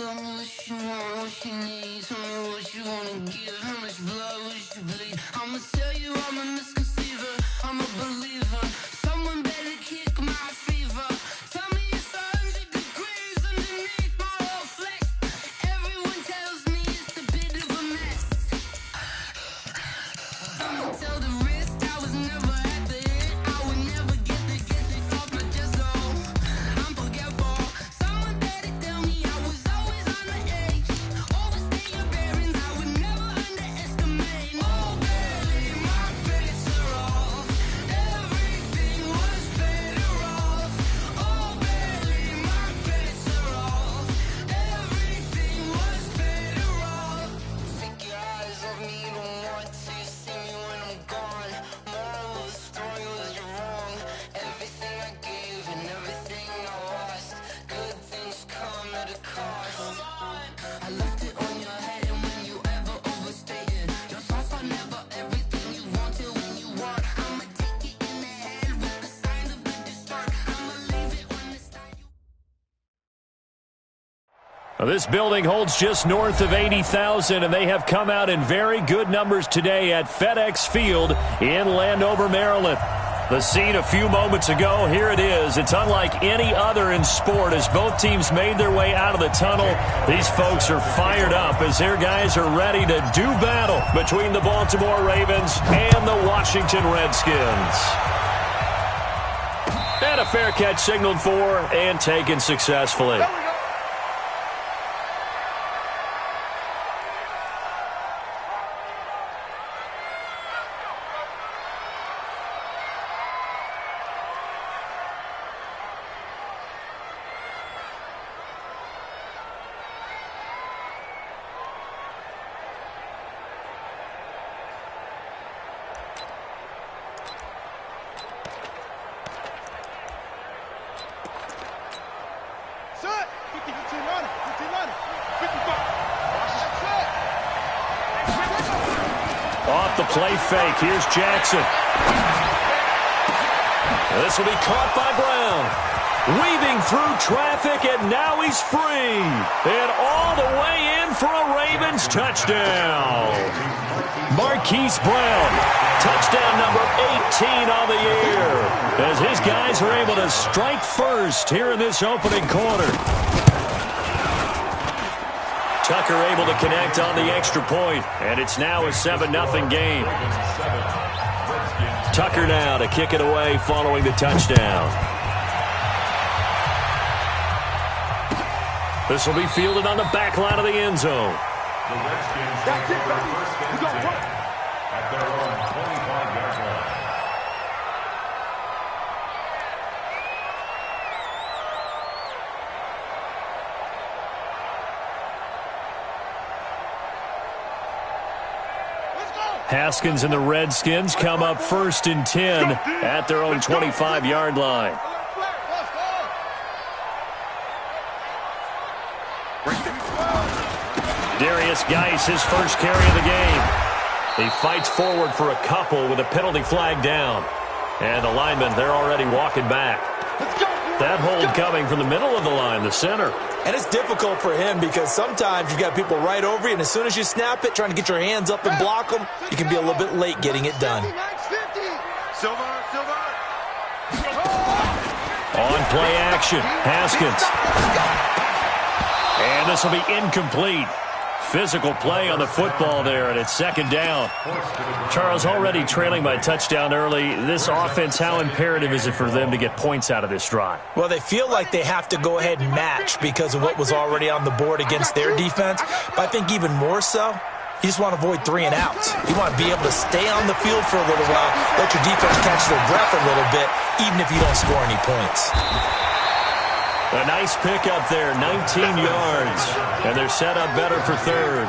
Tell me what you want, what you need. Tell me what you wanna give. How much blood would you bleed? I'ma tell you I'm a misconceiver. I'm a believer. Someone better kick my fever. Tell me it's 100 degrees underneath my whole flesh. Everyone tells me it's a bit of a mess. I'ma tell the wrist I was never at the hit. I would never get it off my chest though. I'm forgetful. Someone better tell me I was always on the edge. Overstay your bearings, I would never underestimate. Oh baby, my bets are off. Everything was better off. Oh baby, my bets are off. Everything was better off. Take your eyes off me, don't want to see me when I'm gone. Moral of the story was you're wrong. Everything I gave and everything I lost. Good things come at a cost. I left it on your head, and when you ever overstay it, your thoughts are never everything you wanted when you want. I'ma take it in the head with the signs of the distort. I'ma leave it when it's time you. This building holds just north of 80,000, and they have come out in very good numbers today at FedEx Field in Landover, Maryland. The scene a few moments ago, here it is. It's unlike any other in sport as both teams made their way out of the tunnel. These folks are fired up as their guys are ready to do battle between the Baltimore Ravens and the Washington Redskins. And a fair catch signaled for and taken successfully. Off the play fake, here's Jackson. This will be caught by Brown. Weaving through traffic, and now he's free. And all the way in for a Ravens touchdown. Marquise Brown, touchdown number 18 on the year, as his guys are able to strike first here in this opening quarter. Tucker able to connect on the extra point, and it's now a 7-0 game. Tucker now to kick it away following the touchdown. This will be fielded on the back line of the end zone. The Redskins take their first game at their own 25-yard line. Haskins and the Redskins come up 1st and 10 at their own 25-yard line. Darius Geis, his first carry of the game. He fights forward for a couple with a penalty flag down. And the linemen, they're already walking back. That hold coming from the middle of the line, the center. And it's difficult for him because sometimes you've got people right over you, and as soon as you snap it, trying to get your hands up and block them, you can be a little bit late getting it done. On play action, Haskins. And this will be incomplete. Physical play on the football there, and it's 2nd down. Charles, already trailing by touchdown early. This offense, how imperative is it for them to get points out of this drive? Well, they feel like they have to go ahead and match because of what was already on the board against their defense. But I think even more so, you just want to avoid 3 and outs. You want to be able to stay on the field for a little while, let your defense catch their breath a little bit, even if you don't score any points. A nice pickup there, 19 yards, and they're set up better for 3rd.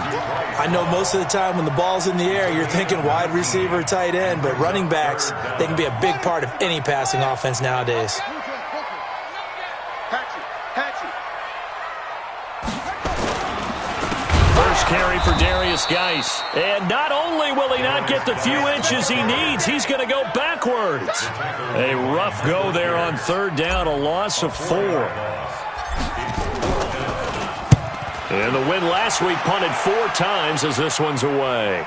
I know most of the time when the ball's in the air, you're thinking wide receiver, tight end, but running backs, they can be a big part of any passing offense nowadays. First carry for Darius Geis. And not only will he not get the few inches he needs, he's going to go backwards. A rough go there on 3rd down, a loss of 4. And the win last week punted 4 times as this one's away.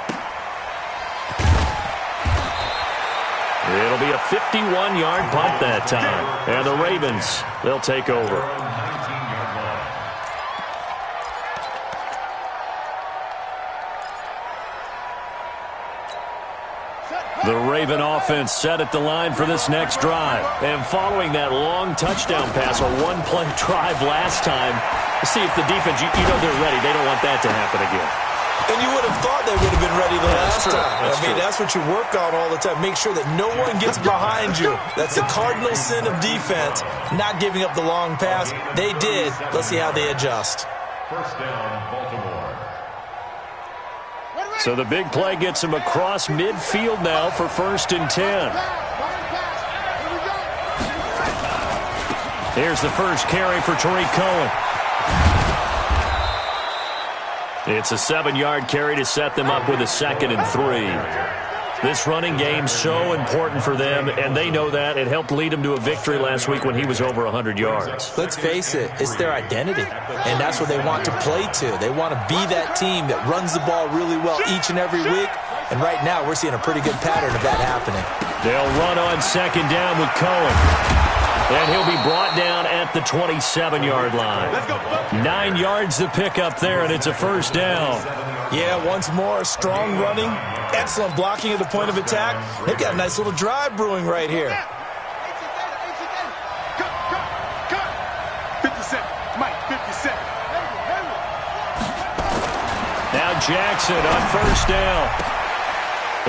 It'll be a 51-yard punt that time. And the Ravens, they'll take over. The Raven offense set at the line for this next drive. And following that long touchdown pass, a one-play drive last time, see if the defense, you know they're ready. They don't want that to happen again. And you would have thought they would have been ready the last time. That's what you work on all the time. Make sure that no one gets behind you. That's the cardinal sin of defense, not giving up the long pass. They did. Let's see how they adjust. First down, Baltimore. So the big play gets him across midfield now for 1st and 10. Here's the first carry for Tariq Cohen. It's a 7-yard carry to set them up with a 2nd and 3. This running game's so important for them, and they know that. It helped lead them to a victory last week when he was over 100 yards. Let's face it, it's their identity, and that's what they want to play to. They want to be that team that runs the ball really well each and every week, and right now we're seeing a pretty good pattern of that happening. They'll run on 2nd down with Cohen. And he'll be brought down at the 27-yard line. 9 yards to pick up there, and it's a 1st down. Yeah, once more, strong running, excellent blocking at the point of attack. They've got a nice little drive brewing right here. 57, Mike, 57. Now Jackson on 1st down.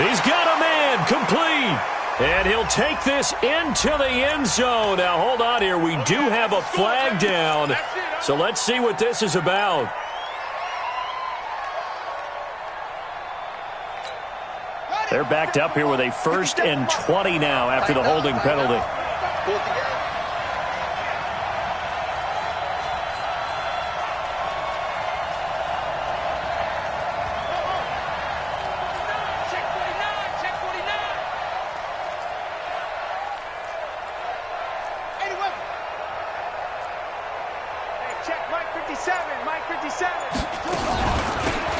He's got a man, complete. And he'll take this into the end zone. Now, hold on here. We do have a flag down. So let's see what this is about. They're backed up here with a 1st and 20 now after the holding penalty.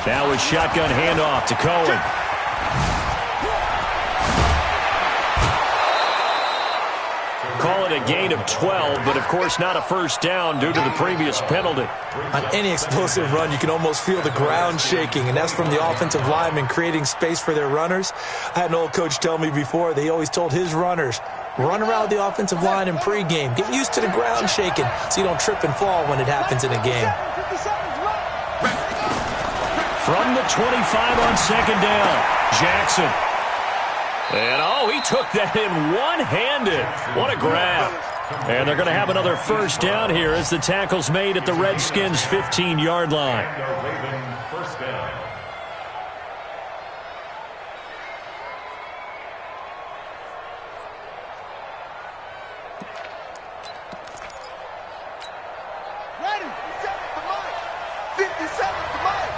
Now a shotgun handoff to Cohen. Call it a gain of 12, but of course not a 1st down due to the previous penalty. On any explosive run, you can almost feel the ground shaking, and that's from the offensive linemen creating space for their runners. I had an old coach tell me before, they always told his runners, run around the offensive line in pregame. Get used to the ground shaking so you don't trip and fall when it happens in a game. From the 25 on 2nd down, Jackson. And, he took that in one-handed. What a grab. And they're going to have another 1st down here as the tackle's made at the Redskins' 15-yard line. First down. Ready, 57 to Mike.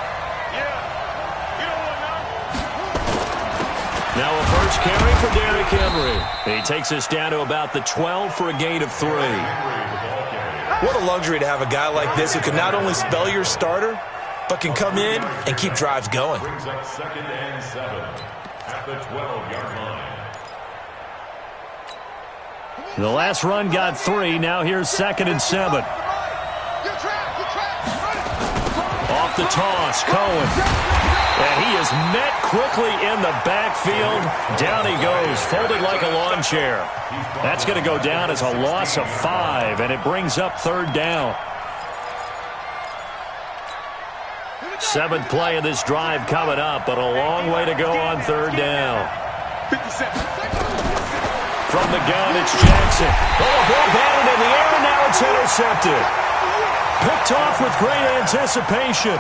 Now a first carry for Derrick Henry. He takes us down to about the 12 for a gain of 3. What a luxury to have a guy like this who can not only spell your starter, but can come in and keep drives going. Brings up 2nd and 7 at the 12-yard line. The last run got 3. Now here's 2nd and 7. Off the toss, Cohen. And he is met quickly in the backfield. Down he goes, folded like a lawn chair. That's going to go down as a loss of 5, and it brings up 3rd down. 7th play of this drive coming up, but a long way to go on 3rd down. 57. From the gun, it's Jackson. Oh, ball batted in the air, and now it's intercepted. Picked off with great anticipation.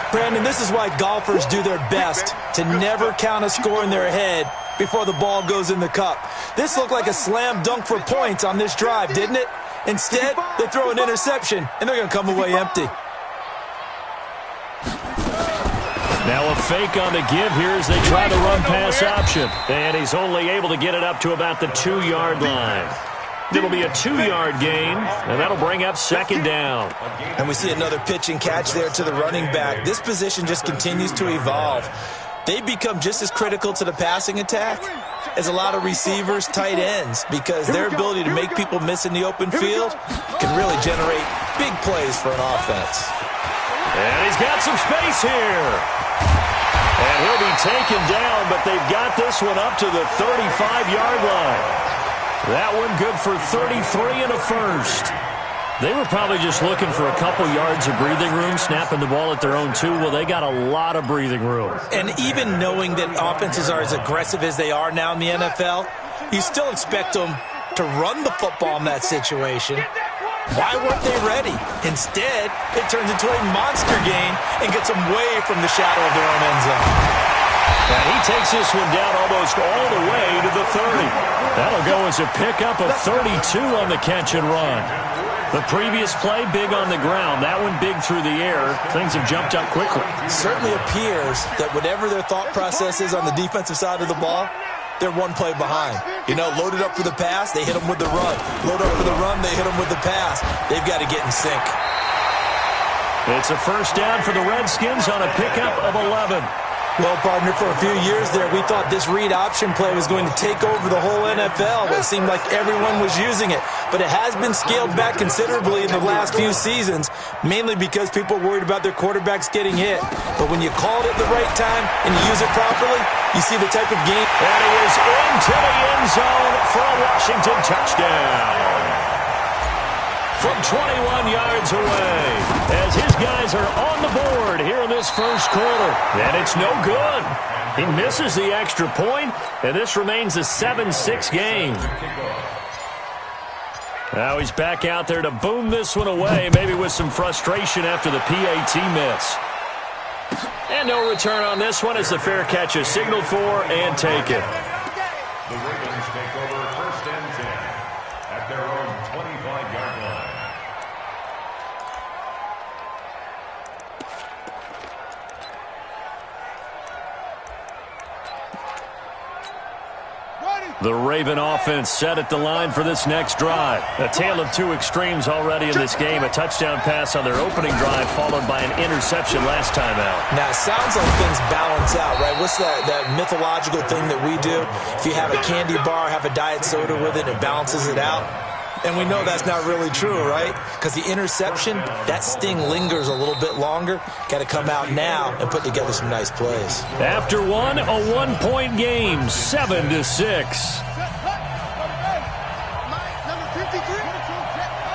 Brandon, this is why golfers do their best to never count a score in their head before the ball goes in the cup. This looked like a slam dunk for points on this drive, didn't it? Instead, they throw an interception, and they're going to come away empty. Now a fake on the give here as they try the run pass option. And he's only able to get it up to about the 2-yard line. It'll be a 2-yard gain, and that'll bring up second down. And we see another pitch and catch there to the running back. This position just continues to evolve. They become just as critical to the passing attack as a lot of receivers, tight ends, because their ability to make people miss in the open field can really generate big plays for an offense. And he's got some space here. And he'll be taken down, but they've got this one up to the 35-yard line. That one good for 33 and a first. They were probably just looking for a couple yards of breathing room, snapping the ball at their own 2. Well, they got a lot of breathing room. And even knowing that offenses are as aggressive as they are now in the NFL, you still expect them to run the football in that situation. Why weren't they ready? Instead, it turns into a monster gain and gets them way from the shadow of their own end zone. And he takes this one down almost all the way to the 30. That'll go as a pickup of 32 on the catch and run. The previous play, big on the ground. That one big through the air. Things have jumped up quickly. Certainly appears that whatever their thought process is on the defensive side of the ball, they're one play behind. You know, loaded up for the pass, they hit them with the run. Load up for the run, they hit them with the pass. They've got to get in sync. It's a first down for the Redskins on a pickup of 11. Well, partner, for a few years there, we thought this read option play was going to take over the whole NFL. It seemed like everyone was using it. But it has been scaled back considerably in the last few seasons, mainly because people are worried about their quarterbacks getting hit. But when you call it at the right time and you use it properly, you see the type of game. And he is into the end zone for a Washington touchdown. From 21 yards away, as his guys are on the board here in this first quarter. And it's no good. He misses the extra point, and this remains a 7-6 game. Now he's back out there to boom this one away, maybe with some frustration after the PAT miss. And no return on this one as the fair catch is signaled for and taken. The Ravens take over first and 10 at their own 25-yard line. The Raven offense set at the line for this next drive. A tale of two extremes already in this game. A touchdown pass on their opening drive followed by an interception last time out. Now, it sounds like things balance out, right? What's that mythological thing that we do? If you have a candy bar, have a diet soda with it, it balances it out. And we know that's not really true, right? Because the interception, that sting lingers a little bit longer. Got to come out now and put together some nice plays. After one, a 1-point game, 7-6.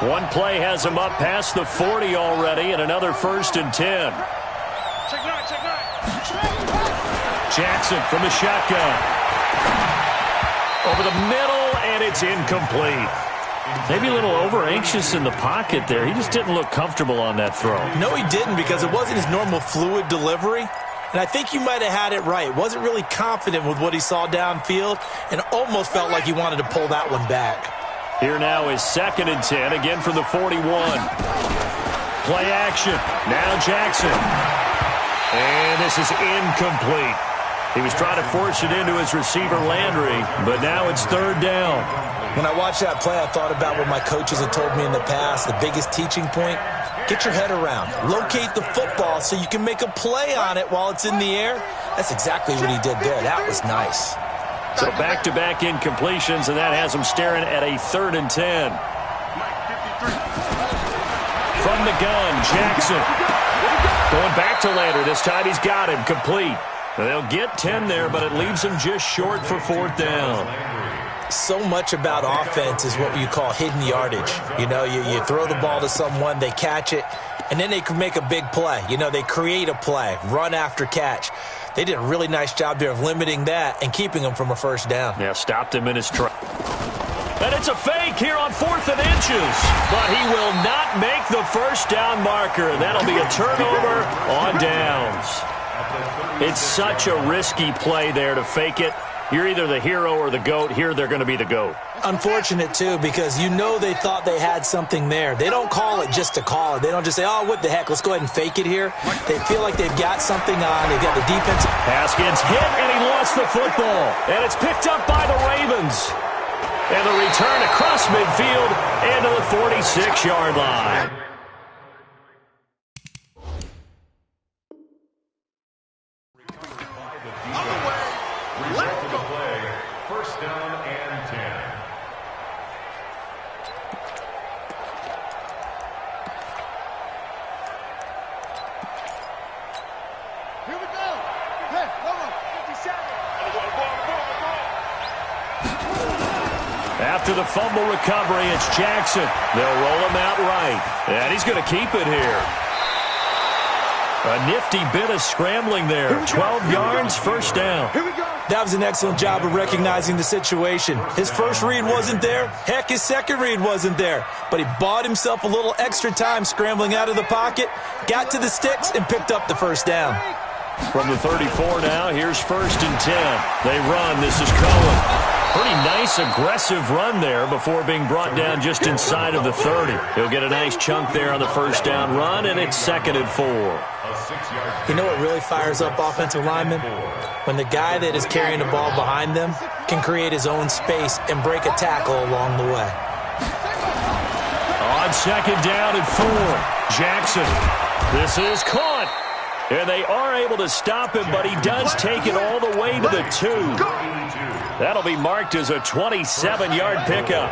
One play has him up past the 40 already, and another first and 10. Jackson from the shotgun. Over the middle, and it's incomplete. Maybe a little over-anxious in the pocket there. He just didn't look comfortable on that throw. No, he didn't, because it wasn't his normal fluid delivery. And I think you might have had it right. Wasn't really confident with what he saw downfield and almost felt like he wanted to pull that one back. Here now is 2nd and 10, again from the 41. Play action. Now Jackson. And this is incomplete. He was trying to force it into his receiver, Landry, but now it's 3rd down. When I watched that play, I thought about what my coaches had told me in the past. The biggest teaching point, get your head around. Locate the football so you can make a play on it while it's in the air. That's exactly what he did there. That was nice. So back-to-back incompletions, and that has him staring at a 3rd and 10. From the gun, Jackson. Going back to Landry. This time he's got him complete. They'll get 10 there, but it leaves him just short for 4th down. So much about offense is what you call hidden yardage. You know, you throw the ball to someone, they catch it, and then they can make a big play. You know, they create a play, run after catch. They did a really nice job there of limiting that and keeping him from a first down. Yeah, stopped him in his track. And it's a fake here on 4th and inches. But he will not make the first down marker. That'll be a turnover on downs. It's such a risky play there to fake it. You're either the hero or the GOAT. Here they're going to be the GOAT. Unfortunate, too, because you know they thought they had something there. They don't call it just to call it. They don't just say, oh, what the heck, let's go ahead and fake it here. They feel like they've got something on. They've got the defense. Haskins hit, and he lost the football. And it's picked up by the Ravens. And the return across midfield and to the 46-yard line. Result of the play, first down and 10. Here we go. Hey, hold on. 57. After the fumble recovery, it's Jackson. They'll roll him out right. And he's going to keep it here. A nifty bit of scrambling there. 12 yards, first down. Here we go. That was an excellent job of recognizing the situation. His first read wasn't there. Heck, his second read wasn't there. But he bought himself a little extra time scrambling out of the pocket, got to the sticks, and picked up the first down. From the 34 now, here's first and 10. They run. This is Cohen. Pretty nice, aggressive run there before being brought down just inside of the 30. He'll get a nice chunk there on the first down run, and it's 2nd and 4. You know what really fires up offensive linemen? When the guy that is carrying the ball behind them can create his own space and break a tackle along the way. On 2nd down and 4, Jackson. This is caught. And they are able to stop him, but he does take it all the way to the 2. That'll be marked as a 27-yard pickup.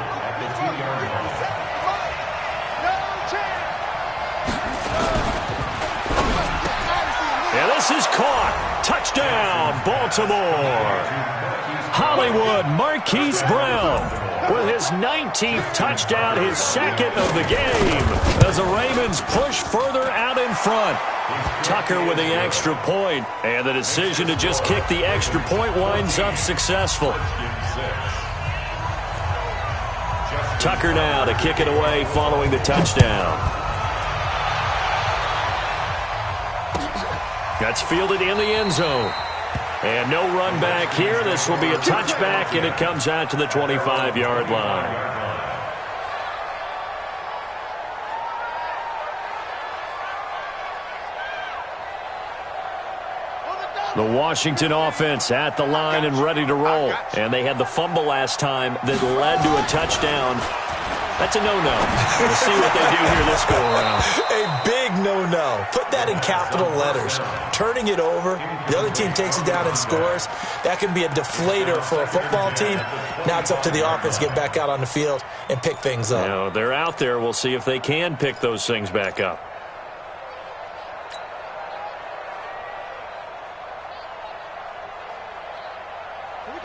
And this is caught. Touchdown, Baltimore. Hollywood Marquise Brown with his 19th touchdown, his second of the game, as the Ravens push further out in front. Tucker with the extra point, and the decision to just kick the extra point winds up successful. Tucker now to kick it away following the touchdown. That's fielded in the end zone. And no run back here. This will be a touchback, and it comes out to the 25-yard line. The Washington offense at the line and ready to roll. And they had the fumble last time that led to a touchdown. That's a no-no. We'll see what they do here this go-around. A big no-no. Put that in capital letters. Turning it over, the other team takes it down and scores. That can be a deflator for a football team. Now it's up to the offense to get back out on the field and pick things up. You know, they're out there. We'll see if they can pick those things back up.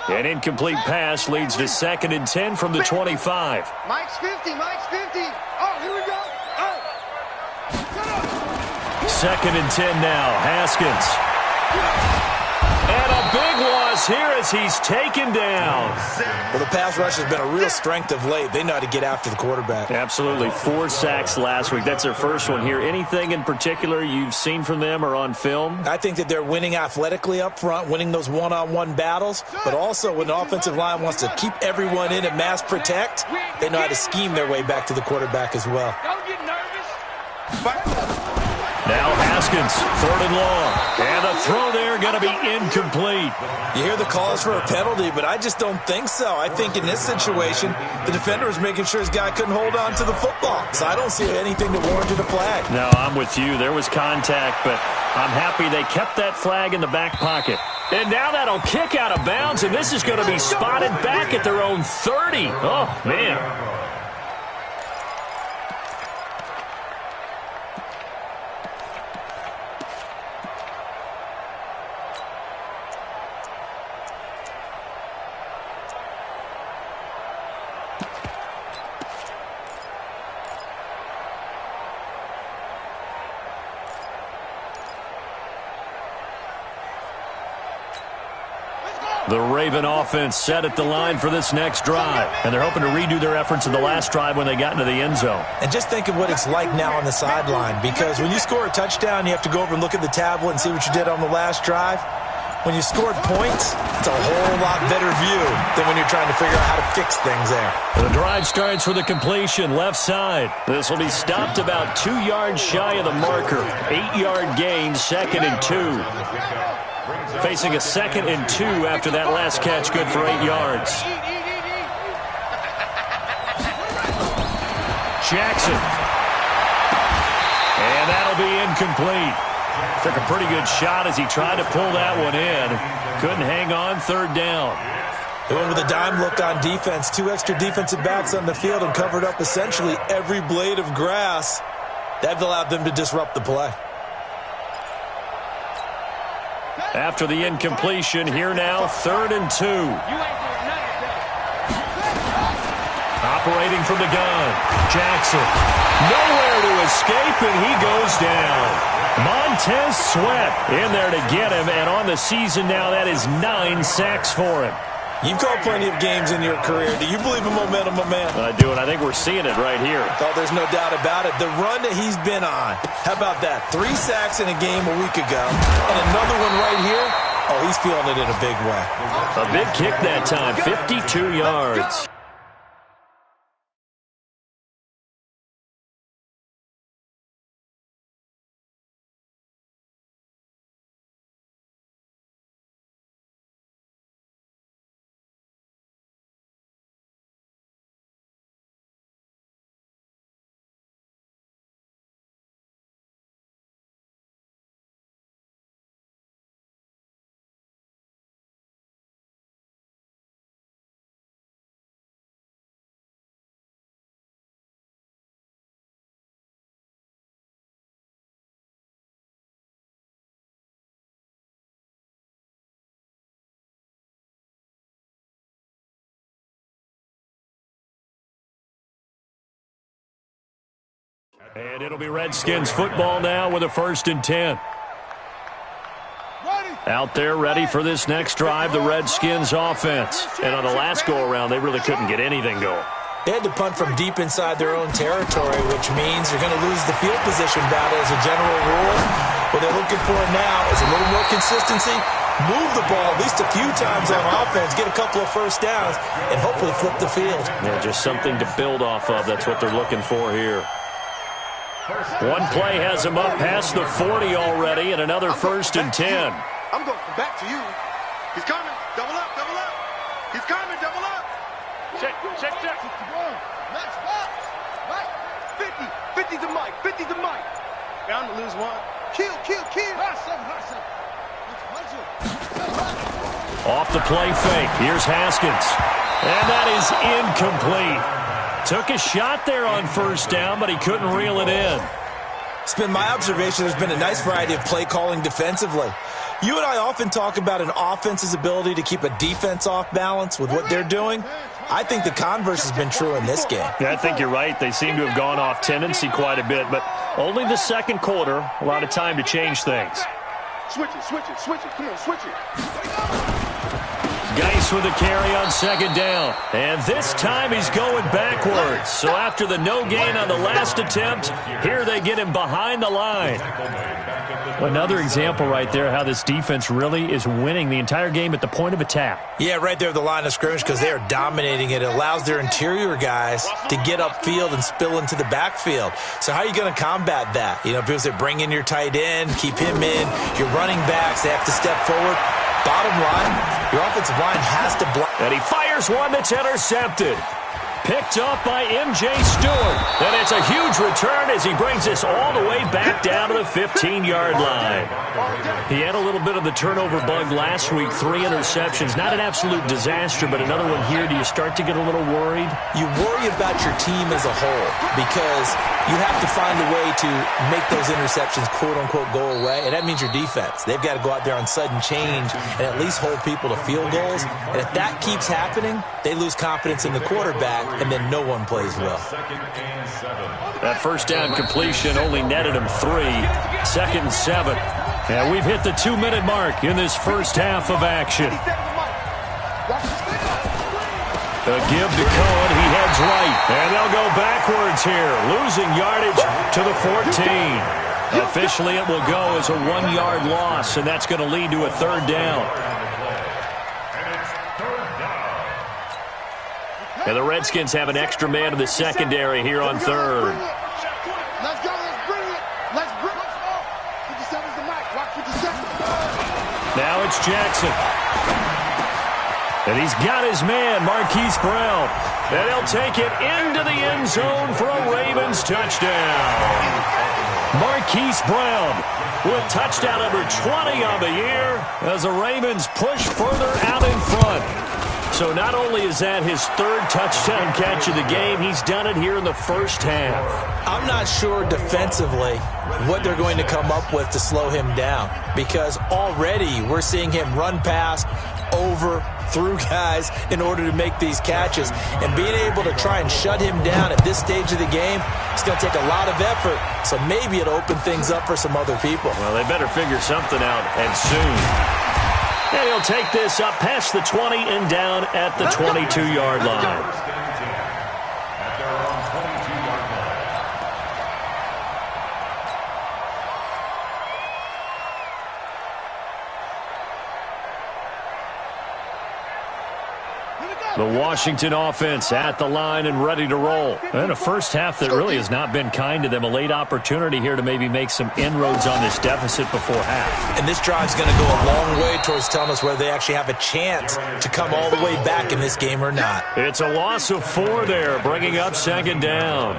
An incomplete pass leads to 2nd and 10 from the 25. Mike's 50. Mike's 50. Oh, here we go. Oh. 2nd and 10 now. Haskins. And a big loss here as he's taken down. Well, the pass rush has been a real strength of late. They know how to get after the quarterback. Absolutely. 4 sacks last week. That's their first one here. Anything in particular you've seen from them or on film? I think that they're winning athletically up front, winning those one-on-one battles, but also when the offensive line wants to keep everyone in and mass protect, they know how to scheme their way back to the quarterback as well. Don't get nervous. Now Haskins, 3rd and long. And the throw there going to be incomplete. You hear the calls for a penalty, but I just don't think so. I think in this situation, the defender was making sure his guy couldn't hold on to the football. So I don't see anything that warranted a flag. No, I'm with you. There was contact, but I'm happy they kept that flag in the back pocket. And now that'll kick out of bounds, and this is going to be spotted back at their own 30. Oh, man. The Raven offense set at the line for this next drive, and they're hoping to redo their efforts in the last drive when they got into the end zone. And just think of what it's like now on the sideline, because when you score a touchdown, you have to go over and look at the tablet and see what you did on the last drive. When you scored points, it's a whole lot better view than when you're trying to figure out how to fix things there. The drive starts with a completion left side. This will be stopped about 2 yards shy of the marker. 8-yard gain, 2nd and 2. Facing a 2nd and 2 after that last catch, good for 8 yards. Jackson. And that'll be incomplete. Took a pretty good shot as he tried to pull that one in. Couldn't hang on, third down. They went with a dime look on defense. 2 extra defensive backs on the field and covered up essentially every blade of grass. That allowed them to disrupt the play. After the incompletion, here now, 3rd and 2. Operating from the gun, Jackson. Nowhere to escape, and he goes down. Montez Sweat in there to get him, and on the season now, that is 9 sacks for him. You've called plenty of games in your career. Do you believe in momentum, my man? I do, and I think we're seeing it right here. Oh, there's no doubt about it. The run that he's been on. How about that? 3 sacks in a game a week ago, and another one right here. Oh, he's feeling it in a big way. A big kick that time, 52 yards. And it'll be Redskins football now with a 1st and 10. Out there ready for this next drive, the Redskins offense. And on the last go-around, they really couldn't get anything going. They had to punt from deep inside their own territory, which means you're going to lose the field position battle as a general rule. What they're looking for now is a little more consistency, move the ball at least a few times on offense, get a couple of first downs, and hopefully flip the field. Yeah, just something to build off of. That's what they're looking for here. One play has him up past the 40 already, and another 1st and 10. I'm going back to you. He's coming. Double up, double up. He's coming, double up. Check. Next box. Right. 50 to Mike. 50 to Mike. Bound to lose one. Kill. Off the play fake. Here's Haskins. And that is incomplete. Took a shot there on 1st down, but he couldn't reel it in. It's been my observation there's been a nice variety of play calling defensively. You and I often talk about an offense's ability to keep a defense off balance with what they're doing. I think the converse has been true in this game. Yeah, I think you're right. They seem to have gone off tendency quite a bit, but only the 2nd quarter, a lot of time to change things. Switch it. Come on, switch it. Geis with a carry on 2nd down. And this time he's going backwards. So after the no gain on the last attempt, here they get him behind the line. Another example right there how this defense really is winning the entire game at the point of attack. Yeah, right there at the line of scrimmage because they are dominating it. It allows their interior guys to get upfield and spill into the backfield. So how are you going to combat that? You know, people say bring in your tight end, keep him in. Your running backs, they have to step forward. Bottom line, your offensive line has to block. And he fires one that's intercepted. Picked up by M.J. Stewart. And it's a huge return as he brings this all the way back down to the 15-yard line. He had a little bit of the turnover bug last week, 3 interceptions. Not an absolute disaster, but another one here. Do you start to get a little worried? You worry about your team as a whole because you have to find a way to make those interceptions, quote-unquote, go away, and that means your defense. They've got to go out there on sudden change and at least hold people to field goals. And if that keeps happening, they lose confidence in the quarterback, and then no one plays well. That 1st down completion only netted him 3. 2nd and 7. And we've hit the 2-minute mark in this first half of action. A give to Cohen. He heads right. And they'll go backwards here, losing yardage to the 14. Officially, it will go as a 1-yard loss, and that's going to lead to a 3rd down. And the Redskins have an extra man in the secondary here on 3rd. Let's go. Let's bring it. Let's bring it. 57's the mic. Watch 57. Now it's Jackson. And he's got his man, Marquise Brown. And he'll take it into the end zone for a Ravens touchdown. Marquise Brown with touchdown number 20 on the year as the Ravens push further out in front. So not only is that his third touchdown catch of the game, he's done it here in the first half. I'm not sure defensively what they're going to come up with to slow him down, because already we're seeing him run past, over, through guys in order to make these catches. And being able to try and shut him down at this stage of the game, it's going to take a lot of effort. So maybe it'll open things up for some other people. Well, they better figure something out, and soon. And he'll take this up past the 20 and down at the 22-yard line. The Washington offense at the line and ready to roll. And a first half that really has not been kind to them. A late opportunity here to maybe make some inroads on this deficit before half. And this drive's going to go a long way towards telling us whether they actually have a chance to come all the way back in this game or not. It's a loss of 4 there, bringing up second down.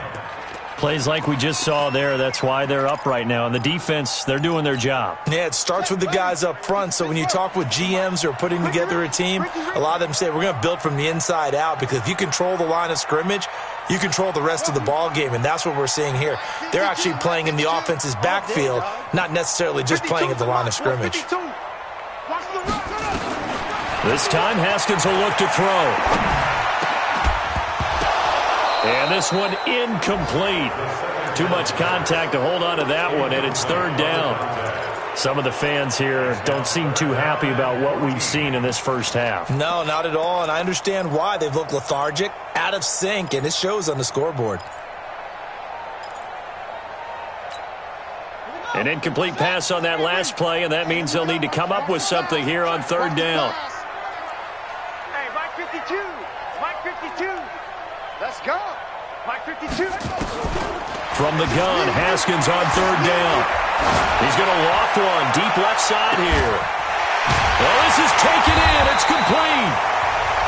Plays like we just saw there, that's why they're up right now. And the defense, they're doing their job. Yeah, it starts with the guys up front. So when you talk with GMs who are putting together a team, a lot of them say we're going to build from the inside out, because if you control the line of scrimmage, you control the rest of the ball game, and that's what we're seeing here. They're actually playing in the offense's backfield, not necessarily just playing at the line of scrimmage. This time, Haskins will look to throw. And this one incomplete. Too much contact to hold on to that one, and it's third down. Some of the fans here don't seem too happy about what we've seen in this first half. No, not at all, and I understand why. They've looked lethargic, out of sync, and it shows on the scoreboard. An incomplete pass on that last play, and that means they'll need to come up with something here on third down. Hey, Mike 52. Mike 52. Let's go. Mike 52. From the gun, Haskins on third down. He's going to loft one deep left side here. Well, this is taken in. It's complete.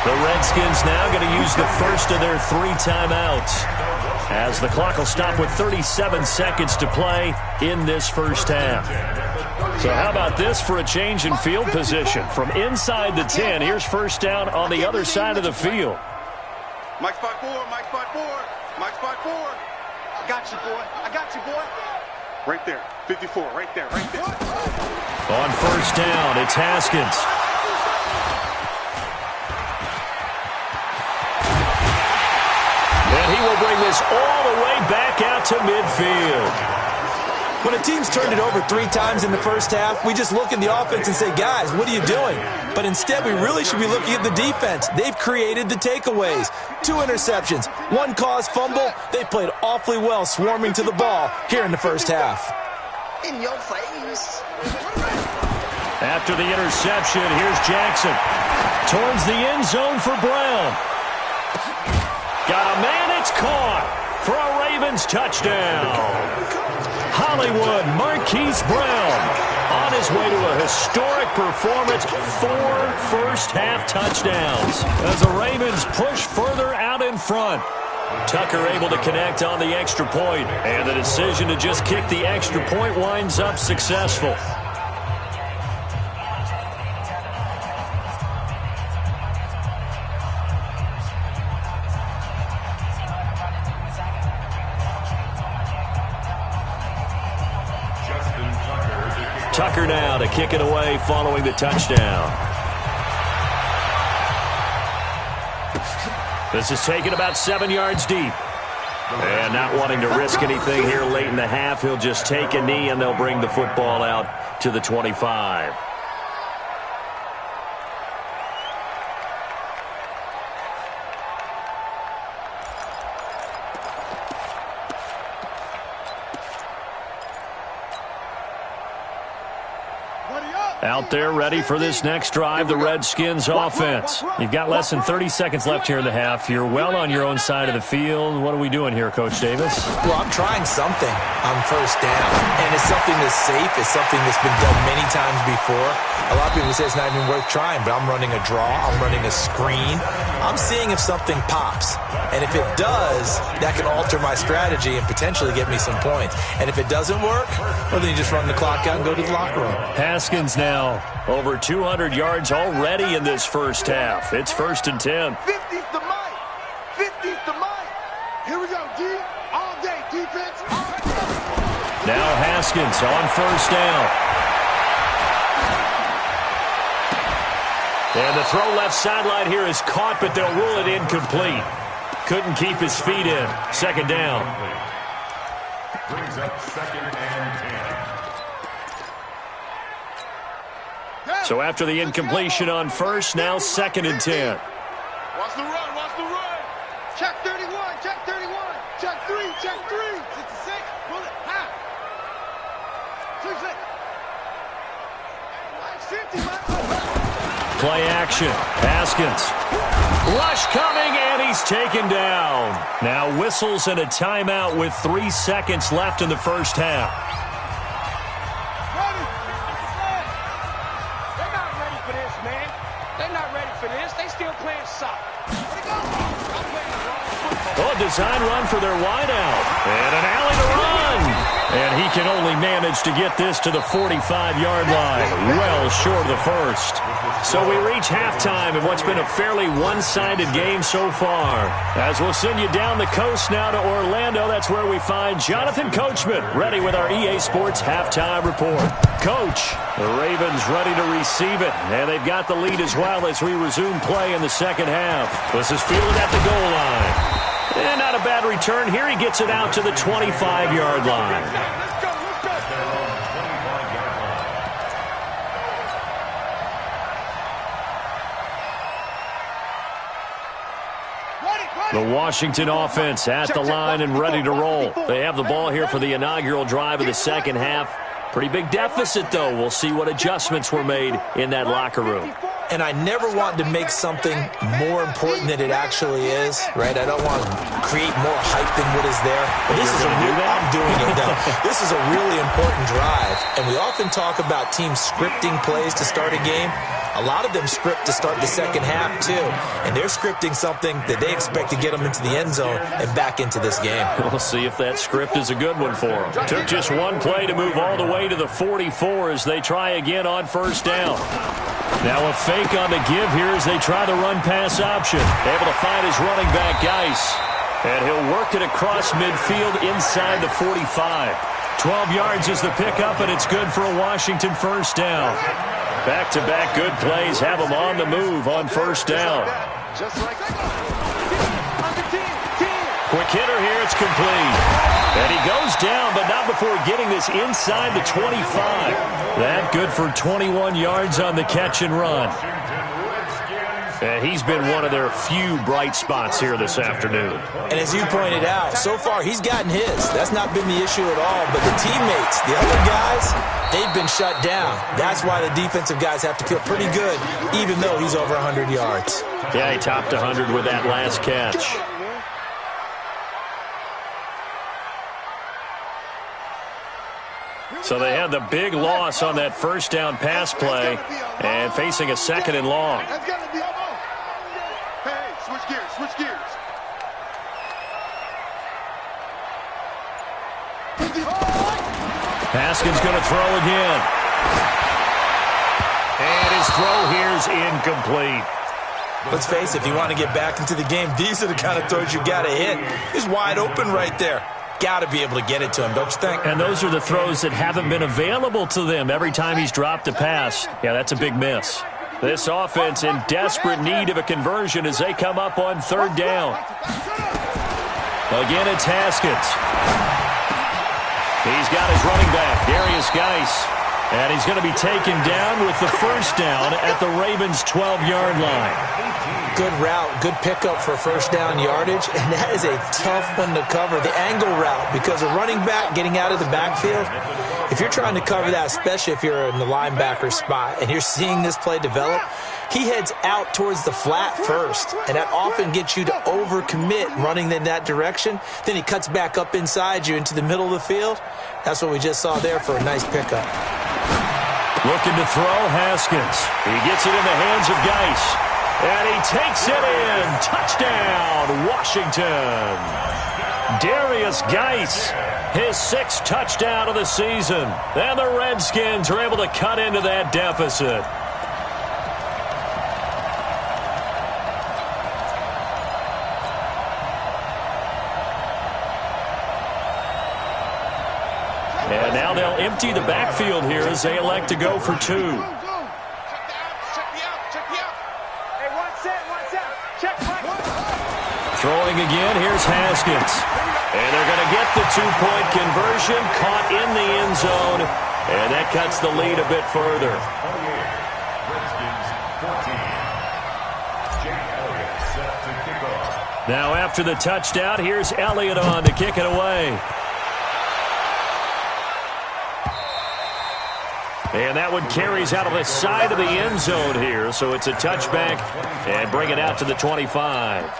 The Redskins now going to use the first of their 3 timeouts, as the clock will stop with 37 seconds to play in this first half. So how about this for a change in field position? From inside the 10, here's first down on the other side of the field. Mike spot 4. Mike spot 4. Mike spot 4. I got you, boy. I got you, boy. Right there. 54. Right there. Right there. On first down, it's Haskins. And he will bring this all the way back out to midfield. When a team's turned it over 3 times in the first half, we just look at the offense and say, guys, what are you doing? But instead, we really should be looking at the defense. They've created the takeaways. 2 interceptions, 1 caused fumble. They played awfully well swarming to the ball here in the first half. In your face. After the interception, here's Jackson. Towards the end zone for Brown. Got a man, it's caught for a Ravens touchdown. Hollywood Marquise Brown on his way to a historic performance, 4 first-half touchdowns as the Ravens push further out in front. Tucker able to connect on the extra point, and the decision to just kick the extra point winds up successful. Tucker now to kick it away following the touchdown. This is taken about 7 yards deep. And not wanting to risk anything here late in the half, he'll just take a knee and they'll bring the football out to the 25. Out there ready for this next drive, the Redskins offense. You've got less than 30 seconds left here in the half. You're well on your own side of the field. What are we doing here, Coach Davis? Well, I'm trying something on first down, and it's something that's safe. It's something that's been done many times before. A lot of people say it's not even worth trying, but I'm running a draw. I'm running a screen. I'm seeing if something pops, and if it does, that can alter my strategy and potentially get me some points. And if it doesn't work, well, then you just run the clock out and go to the locker room. Haskins now over 200 yards already in this first half. It's 1st and 10. 50's the mic. 50's the mic. Here we go, D. All day defense. All day. Now Haskins on first down. And the throw left sideline here is caught, but they'll rule it incomplete. Couldn't keep his feet in. 2nd down. Brings up 2nd and 10. So after the incompletion on first, now 2nd and 10. Watch the run, watch the run. Check 31, check 31. Check 3, check 3. 66, pull it, half. 50, man. Play action. Haskins. Rush coming, and he's taken down. Now whistles and a timeout with 3 seconds left in the first half. Ready. They're not ready for this, man. They're not ready for this. They still playing soccer. Where'd it go? I'm playing the wrong football. Oh, design run for their wideout. And an alley to run. And he can only manage to get this to the 45-yard line. Well short of the first. So we reach halftime in what's been a fairly one-sided game so far. As we'll send you down the coast now to Orlando, that's where we find Jonathan Coachman, ready with our EA Sports Halftime Report. Coach, the Ravens ready to receive it, and they've got the lead as well as we resume play in the second half. This is fielded at the goal line. And not a bad return here. He gets it out to the 25-yard line. Let's go, let's go. The Washington offense at the line and ready to roll. They have the ball here for the inaugural drive of the second half. Pretty big deficit, though. We'll see what adjustments were made in that locker room. And I never want to make something more important than it actually is, right? I don't want to create more hype than what is there. But this is I'm doing it now. This is a really important drive. And we often talk about teams scripting plays to start a game. A lot of them script to start the second half, too. And they're scripting something that they expect to get them into the end zone and back into this game. We'll see if that script is a good one for them. Took just one play to move all the way to the 44 as they try again on first down. Now a fake on the give here as they try the run-pass option. Able to find his running back, Geis. And he'll work it across midfield inside the 45. 12 yards is the pickup, and it's good for a Washington first down. Back-to-back good plays have them on the move on first down. Just like under 10. Quick hitter here, it's complete. And he goes down, but not before getting this inside the 25. That good for 21 yards on the catch and run. And he's been one of their few bright spots here this afternoon. And as you pointed out, so far he's gotten his. That's not been the issue at all. But the teammates, the other guys, they've been shut down. That's why the defensive guys have to feel pretty good, even though he's over 100 yards. Yeah, he topped 100 with that last catch. So they had the big loss on that first down pass play and facing a 2nd and long. That's got to be a ball. Hey, switch gears, switch gears. Haskins going to throw again. And his throw here is incomplete. Let's face it, if you want to get back into the game, these are the kind of throws you got to hit. He's wide open right there. Got to be able to get it to him, don't you think? And those are the throws that haven't been available to them every time he's dropped a pass. Yeah, that's a big miss. This offense in desperate need of a conversion as they come up on third down. Again, it's Haskins. He's got his running back, Darius Geis. And he's going to be taken down with the first down at the Ravens' 12-yard line. good route, good pickup for first down yardage, and that is a tough one to cover, the angle route, because a running back getting out of the backfield, if you're trying to cover that, especially if you're in the linebacker spot and you're seeing this play develop, he heads out towards the flat first, and that often gets you to overcommit running in that direction. Then he cuts back up inside you into the middle of the field. That's what we just saw there for a nice pickup. Looking to throw, Haskins. He gets it in the hands of Geis. And he takes it in. Touchdown, Washington. Darius Geis, his 6th touchdown of the season. And the Redskins are able to cut into that deficit. And now they'll empty the backfield here as they elect to go for 2. Throwing again, here's Haskins. And they're going to get the 2-point conversion, caught in the end zone, and that cuts the lead a bit further. Now after the touchdown, here's Elliott on to kick it away. And that one carries out of the side of the end zone here, so it's a touchback and bring it out to the 25.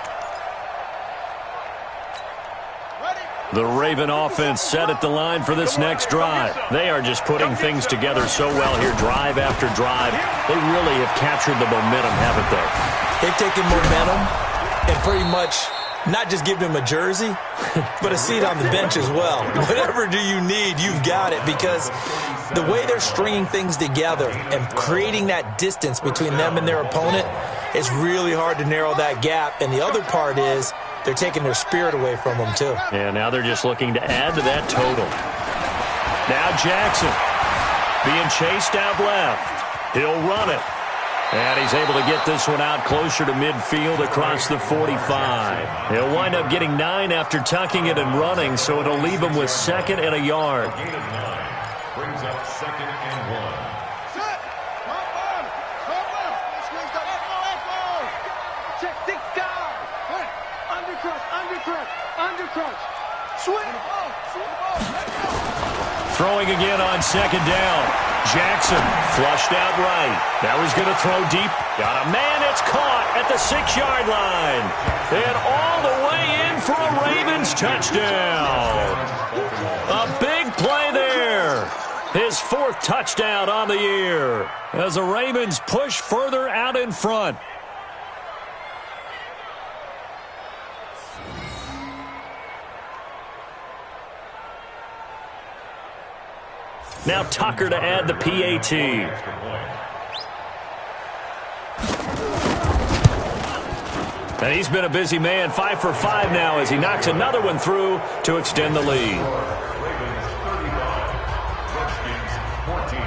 The Raven offense set at the line for this next drive. They are just putting things together so well here, drive after drive. They really have captured the momentum, haven't they? They've taken momentum and pretty much not just give him a jersey, but a seat on the bench as well. Whatever do you need, you've got it, because the way they're stringing things together and creating that distance between them and their opponent, it's really hard to narrow that gap. And the other part is they're taking their spirit away from them, too. And now they're just looking to add to that total. Now Jackson being chased out left. He'll run it. And he's able to get this one out closer to midfield across the 45. He'll wind up getting 9 after tucking it and running, so it'll leave him with 2nd and a yard. Brings up 2nd and 1. Check 6 guys. Undercrunch. Swing. Throwing again on 2nd down. Jackson flushed out right. Now he's going to throw deep. Got a man. It's caught at the 6-yard line. And all the way in for a Ravens touchdown. A big play there. His 4th touchdown on the year as the Ravens push further out in front. Now Tucker to add the PAT. And he's been a busy man, 5 for 5 now as he knocks another one through to extend the lead. Ravens 35, Redskins 14.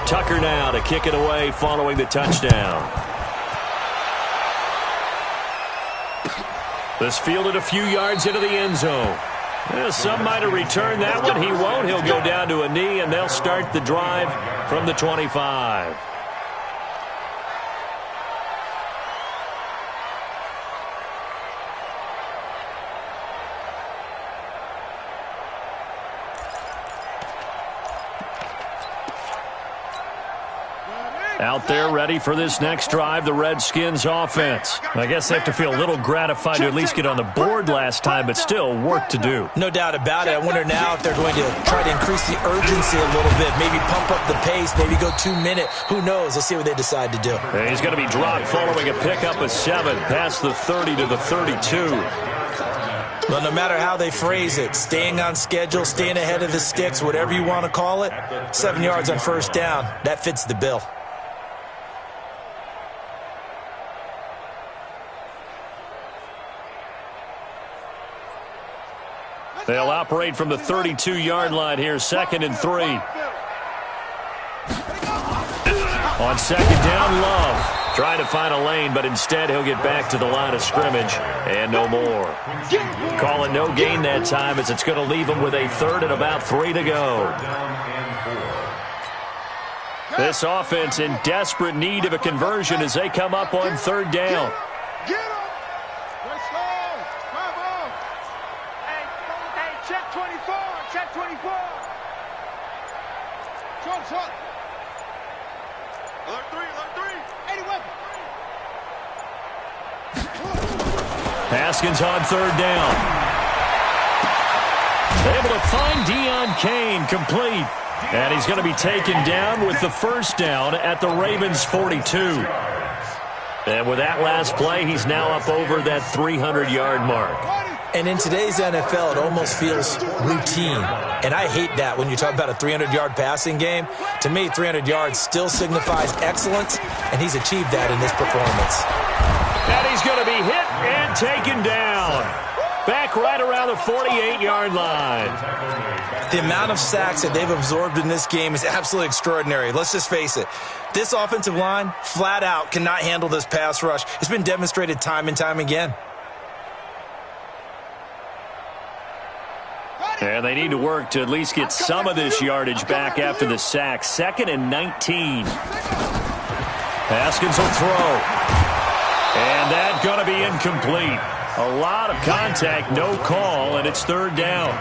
Tucker now to kick it away following the touchdown. This fielded a few yards into the end zone. Some might have returned that one. He won't. He'll go down to a knee, and they'll start the drive from the 25. Out there ready for this next drive, the Redskins offense. I guess they have to feel a little gratified to at least get on the board last time, but still work to do. No doubt about it. I wonder now if they're going to try to increase the urgency a little bit, maybe pump up the pace, maybe go 2-minute. Who knows? Let's see what they decide to do. And he's going to be dropped following a pickup of 7 past the 30 to the 32. Well, no matter how they phrase it, staying on schedule, staying ahead of the sticks, whatever you want to call it, 7 yards on first down, that fits the bill. They'll operate from the 32-yard line here, 2nd and 3. On second down, Love. Trying to find a lane, but instead he'll get back to the line of scrimmage and no more. Call it no gain that time as it's going to leave him with a third and about 3 to go. This offense in desperate need of a conversion as they come up on third down. Get him! Let's go! Come on! Hey, check 24! Check 24! Short. Alert 3, alert 3! 80 weapon! Haskins on third down. Able to find Deion Kane, complete. And he's going to be taken down with the first down at the Ravens' 42. And with that last play, he's now up over that 300-yard mark. And in today's NFL, it almost feels routine. And I hate that when you talk about a 300-yard passing game. To me, 300 yards still signifies excellence, and he's achieved that in this performance. And he's going to be hit and taken down. Back right around the 48-yard line. The amount of sacks that they've absorbed in this game is absolutely extraordinary. Let's just face it. This offensive line, flat out, cannot handle this pass rush. It's been demonstrated time and time again. And they need to work to at least get some of this yardage back after the sack. 2nd and 19. Haskins will throw. And that's going to be incomplete. A lot of contact, no call, and it's third down.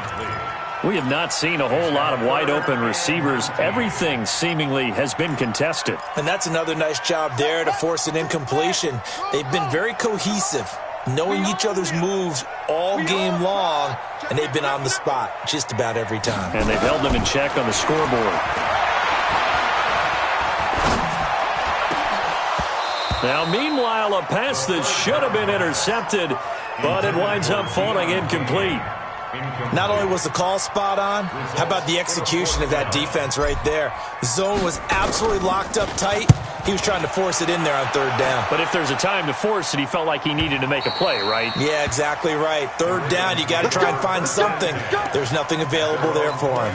We have not seen a whole lot of wide-open receivers. Everything seemingly has been contested. And that's another nice job there to force an incompletion. They've been very cohesive, knowing each other's moves all game long, and they've been on the spot just about every time. And they've held them in check on the scoreboard. Now, meanwhile, a pass that should have been intercepted, but it winds up falling incomplete. Not only was the call spot on, how about the execution of that defense right there? The zone was absolutely locked up tight. He was trying to force it in there on third down. But if there's a time to force it, he felt like he needed to make a play, right? Yeah, exactly right. Third down, you got to try and find something. There's nothing available there for him.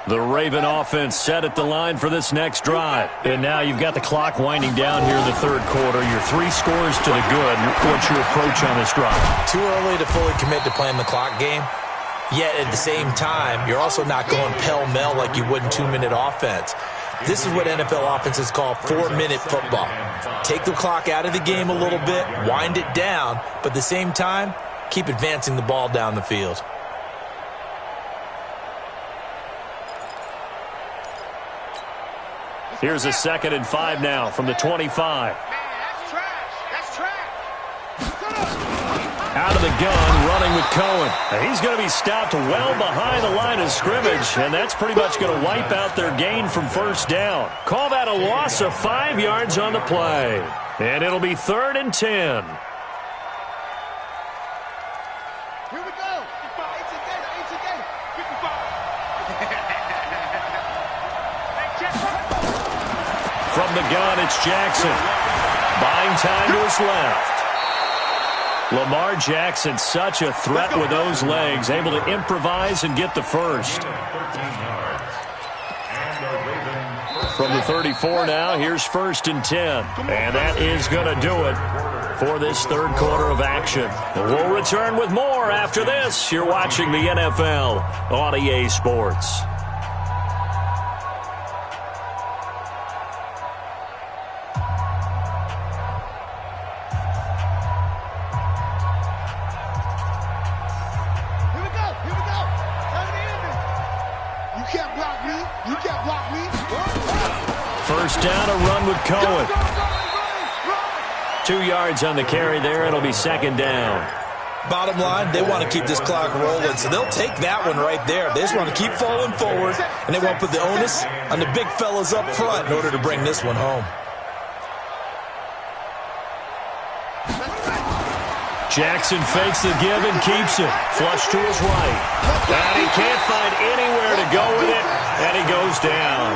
The Raven offense set at the line for this next drive. And now you've got the clock winding down here in the third quarter. You're 3 scores to the good. What's your approach on this drive? Too early to fully commit to playing the clock game. Yet at the same time, you're also not going pell-mell like you would in 2-minute offense. This is what NFL offenses call 4-minute football. Take the clock out of the game a little bit, wind it down, but at the same time, keep advancing the ball down the field. Here's a 2nd and 5 now from the 25. Out of the gun, running with Cohen. And he's going to be stopped well behind the line of scrimmage, and that's pretty much going to wipe out their gain from first down. Call that a loss of 5 yards on the play. And it'll be 3rd and 10. Here we go. 55. From the gun, it's Jackson. Buying time to his left. Lamar Jackson, such a threat with those legs, able to improvise and get the first. From the 34 now, here's 1st and 10. And that is going to do it for this third quarter of action. We'll return with more after this. You're watching the NFL on EA Sports. First down, a run with Cohen. 2 yards on the carry there. It'll be 2nd down. Bottom line, they want to keep this clock rolling, so they'll take that one right there. They just want to keep falling forward, and they won't put the onus on the big fellas up front in order to bring this one home. Jackson fakes the give and keeps it. Flush to his right. And he can't find anywhere to go with it, and he goes down.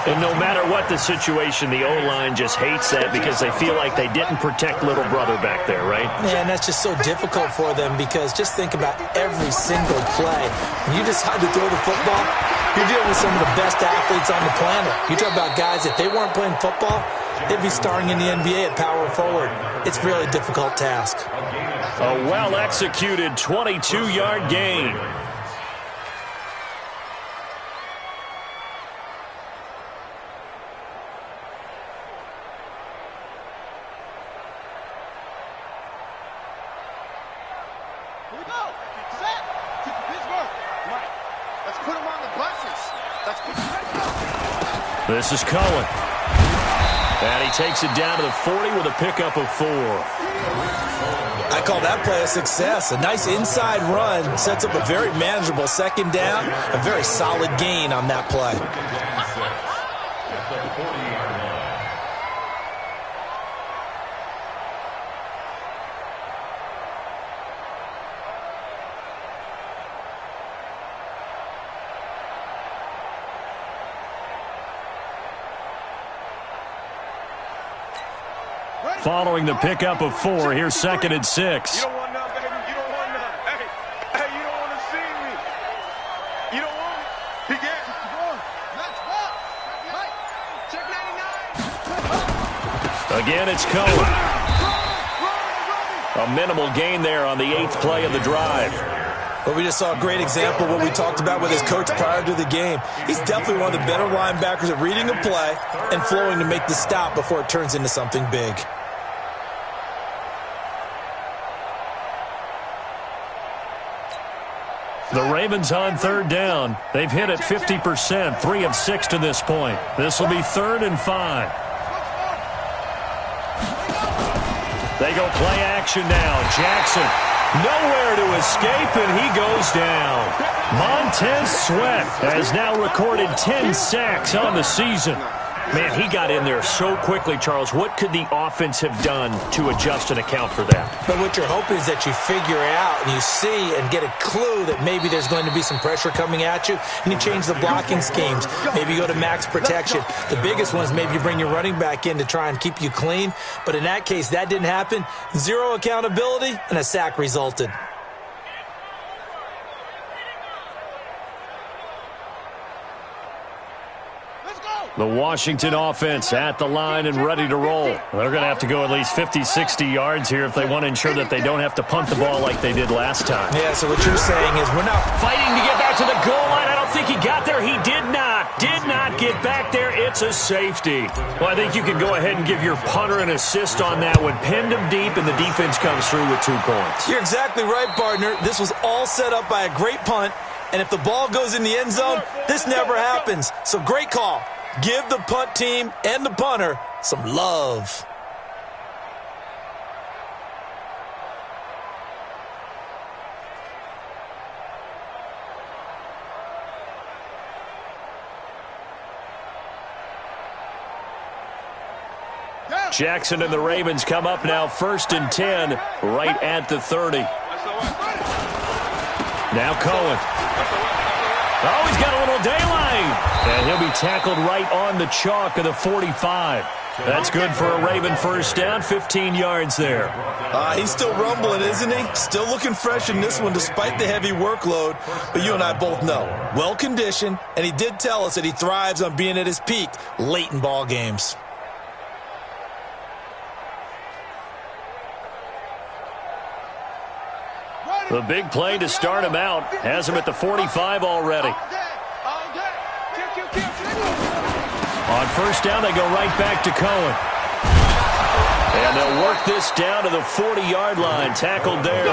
And no matter what the situation, the O-line just hates that because they feel like they didn't protect little brother back there, right? Yeah, and that's just so difficult for them because just think about every single play. When you decide to throw the football, You're dealing with some of the best athletes on the planet. You talk about guys, if they weren't playing football, they'd be starring in the NBA at power forward. It's a really difficult task. A well-executed 22-yard gain. Here we go. Set. Pittsburgh. Mike, let's put him on the buses. Let's put him. This is Cohen. And he takes it down to the 40 with a pickup of 4. I call that play a success. A nice inside run sets up a very manageable second down. A very solid gain on that play. At the 40-yard line. Following the pickup of 4, here's 2nd and 6. You don't want none, baby. You don't want none. Hey, you don't want to see me. You don't want it. He gets it. Let's walk. Mike, check 99. Again, it's Cohen. A minimal gain there on the 8th play of the drive. But we just saw a great example of what we talked about with his coach prior to the game. He's definitely one of the better linebackers at reading a play and flowing to make the stop before it turns into something big. The Ravens on 3rd down. They've hit it 50%, 3 of 6 to this point. This will be 3rd and 5. They go play action now. Jackson nowhere to escape, and he goes down. Montez Sweat has now recorded 10 sacks on the season. Man, he got in there so quickly, Charles. What could the offense have done to adjust and account for that? But what you're hoping is that you figure out and you see and get a clue that maybe there's going to be some pressure coming at you, and you change the blocking schemes. Maybe you go to max protection. The biggest one is maybe you bring your running back in to try and keep you clean. But in that case, that didn't happen. 0 accountability, and a sack resulted. The Washington offense at the line and ready to roll. They're going to have to go at least 50, 60 yards here if they want to ensure that they don't have to punt the ball like they did last time. Yeah, so what you're saying is we're not Fighting to get back to the goal line. I don't think he got there. He did not get back there. It's a safety. Well, I think you can go ahead and give your punter an assist on that one. Pinned him deep, and the defense comes through with 2 points. You're exactly right, partner. This was all set up by a great punt, and if the ball goes in the end zone, this never happens. So great call. Give the punt team and the punter some love. Jackson and the Ravens come up now 1st and 10, right at the 30. Now Cohen. Oh, he's got a little daylight. And he'll be tackled right on the chalk of the 45. That's good for a Raven first down, 15 yards there. He's still rumbling, isn't he? Still looking fresh in this one despite the heavy workload. But you and I both know, well-conditioned, and he did tell us that he thrives on being at his peak late in ball games. The big play to start him out has him at the 45 already. On first down, they go right back to Cohen. And they'll work this down to the 40-yard line, tackled there.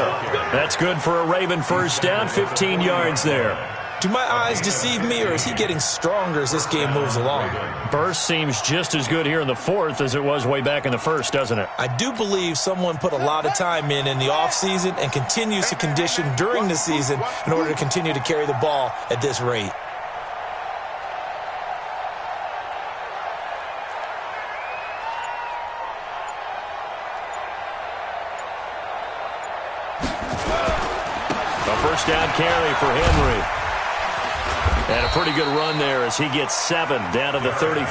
That's good for a Raven first down, 15 yards there. Do my eyes deceive me, or is he getting stronger as this game moves along? Burst seems just as good here in the 4th as it was way back in the 1st, doesn't it? I do believe someone put a lot of time in the offseason and continues to condition during the season in order to continue to carry the ball at this rate. A first down carry for Henry. And a pretty good run there as he gets 7 down to the 33.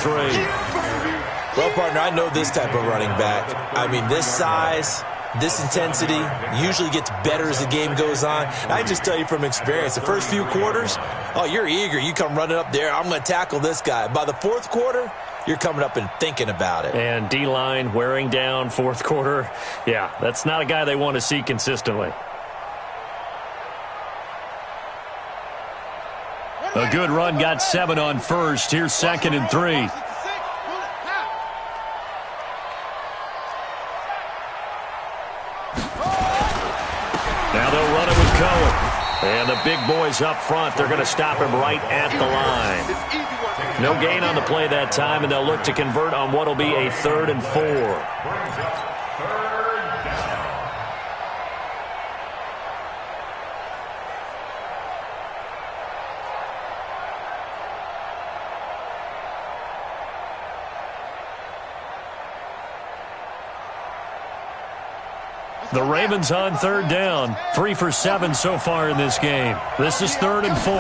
Well, partner, I know this type of running back. I mean, this size, This intensity usually gets better as the game goes on. I just tell you from experience, the first few quarters, oh, you're eager. You come running up there, I'm going to tackle this guy. By the fourth quarter, you're coming up and thinking about it. And D-line wearing down fourth quarter. Yeah, that's not a guy they want to see consistently. A good run, got 7 on first. Here's 2nd and 3. Now they'll run it with Cohen. And the big boys up front, they're going to stop him right at the line. No gain on the play that time, and they'll look to convert on what will be a 3rd and 4. The Ravens on 3rd down. 3 for 7 so far in this game. This is 3rd and 4.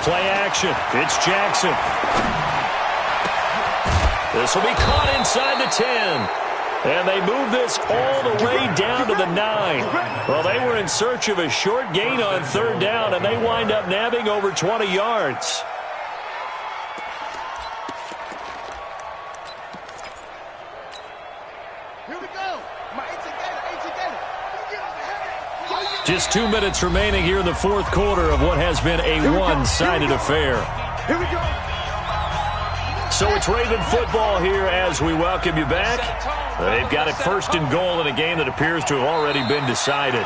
Play action. It's Jackson. This will be caught inside the 10. And they move this all the way down to the 9. Well, they were in search of a short gain on 3rd down, and they wind up nabbing over 20 yards. Just 2 minutes remaining here in the fourth quarter of what has been a one-sided affair. Here we go. So it's Raven football here as we welcome you back. They've got it 1st and goal in a game that appears to have already been decided.